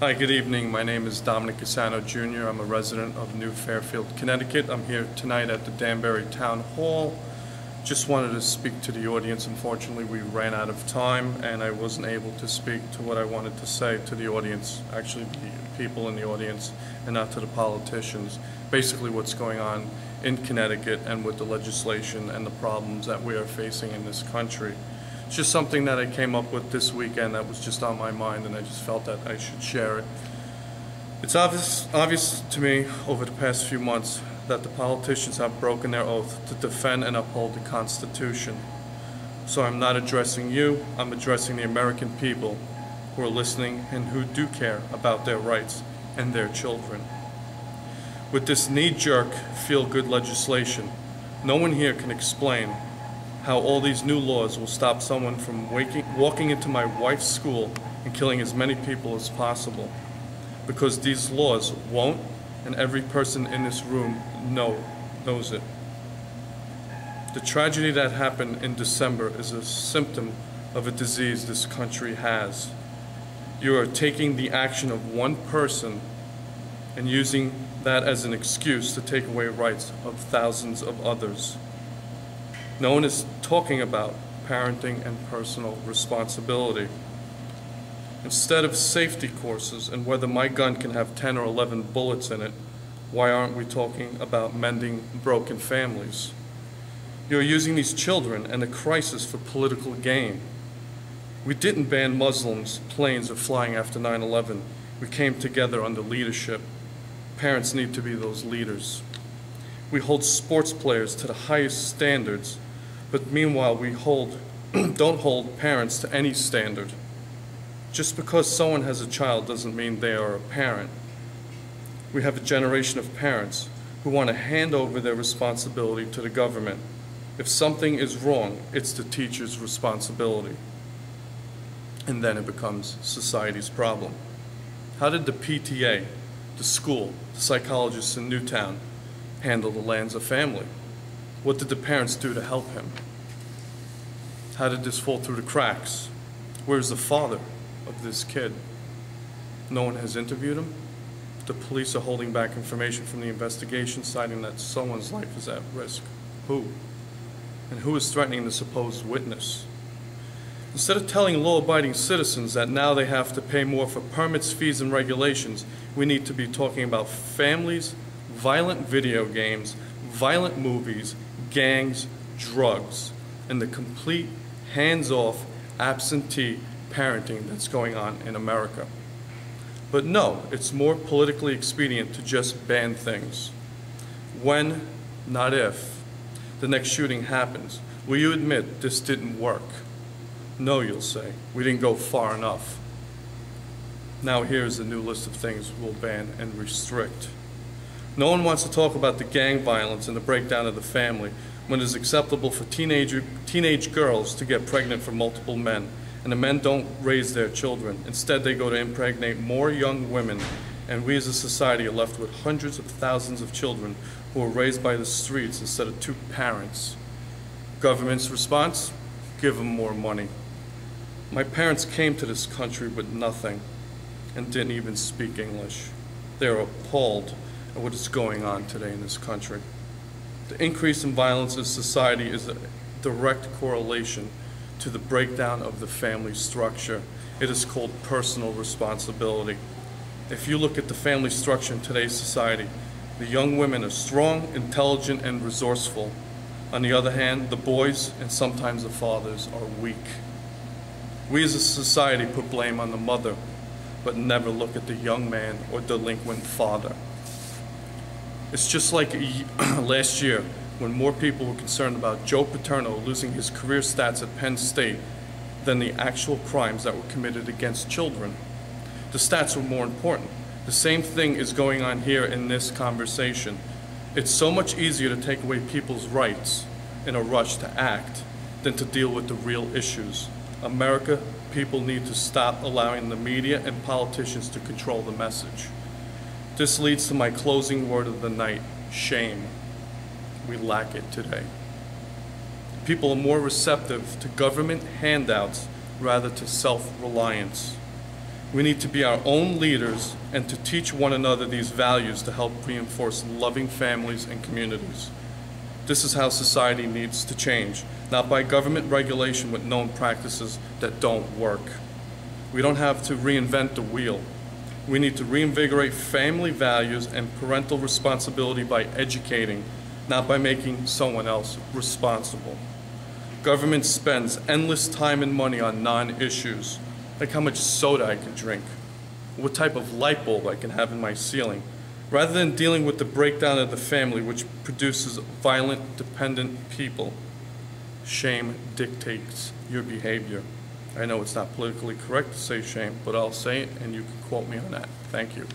Hi, good evening. My name is Dominic Cassano Jr. I'm a resident of New Fairfield, Connecticut. I'm here tonight at the Danbury Town Hall. Just wanted to speak to the audience. Unfortunately, we ran out of time and I wasn't able to speak to what I wanted to say to the audience, actually the people in the audience, and not to the politicians. Basically what's going on in Connecticut and with the legislation and the problems that we are facing in this country. It's just something that I came up with this weekend that was just on my mind, and I just felt that I should share it. It's obvious to me over the past few months that the politicians have broken their oath to defend and uphold the Constitution. So I'm not addressing you, I'm addressing the American people who are listening and who do care about their rights and their children. With this knee-jerk, feel-good legislation, no one here can explain how all these new laws will stop someone from walking into my wife's school and killing as many people as possible. Because these laws won't, and every person in this room knows it. The tragedy that happened in December is a symptom of a disease this country has. You are taking the action of one person and using that as an excuse to take away rights of thousands of others. No one is talking about parenting and personal responsibility. Instead of safety courses and whether my gun can have 10 or 11 bullets in it, why aren't we talking about mending broken families? You're using these children and the crisis for political gain. We didn't ban Muslims, planes, or flying after 9/11. We came together under leadership. Parents need to be those leaders. We hold sports players to the highest standards, but meanwhile we don't hold parents to any standard. Just because someone has a child doesn't mean they are a parent. We have a generation of parents who want to hand over their responsibility to the government. If something is wrong, it's the teacher's responsibility. And then it becomes society's problem. How did the PTA, the school, the psychologists in Newtown handle the Lanza family? What did the parents do to help him? How did this fall through the cracks? Where's the father of this kid? No one has interviewed him. The police are holding back information from the investigation, citing that someone's life is at risk. Who? And who is threatening the supposed witness? Instead of telling law-abiding citizens that now they have to pay more for permits, fees, and regulations, we need to be talking about families, violent video games, violent movies, gangs, drugs, and the complete hands-off, absentee parenting that's going on in America. But no, it's more politically expedient to just ban things. When, not if, the next shooting happens, will you admit this didn't work? No, you'll say, we didn't go far enough. Now here's a new list of things we'll ban and restrict. No one wants to talk about the gang violence and the breakdown of the family when it is acceptable for teenage girls to get pregnant from multiple men, and the men don't raise their children. Instead, they go to impregnate more young women, and we as a society are left with hundreds of thousands of children who are raised by the streets instead of two parents. Government's response? Give them more money. My parents came to this country with nothing and didn't even speak English. They are appalled at what is going on today in this country. The increase in violence in society is a direct correlation to the breakdown of the family structure. It is called personal responsibility. If you look at the family structure in today's society, the young women are strong, intelligent, and resourceful. On the other hand, the boys and sometimes the fathers are weak. We as a society put blame on the mother, but never look at the young man or delinquent father. It's just like last year when more people were concerned about Joe Paterno losing his career stats at Penn State than the actual crimes that were committed against children. The stats were more important. The same thing is going on here in this conversation. It's so much easier to take away people's rights in a rush to act than to deal with the real issues. America, people need to stop allowing the media and politicians to control the message. This leads to my closing word of the night: shame. We lack it today. People are more receptive to government handouts rather to self-reliance. We need to be our own leaders and to teach one another these values to help reinforce loving families and communities. This is how society needs to change, not by government regulation with known practices that don't work. We don't have to reinvent the wheel. We need to reinvigorate family values and parental responsibility by educating, not by making someone else responsible. Government spends endless time and money on non-issues, like how much soda I can drink, what type of light bulb I can have in my ceiling, rather than dealing with the breakdown of the family, which produces violent, dependent people. Shame dictates your behavior. I know it's not politically correct to say shame, but I'll say it and you can quote me on that. Thank you.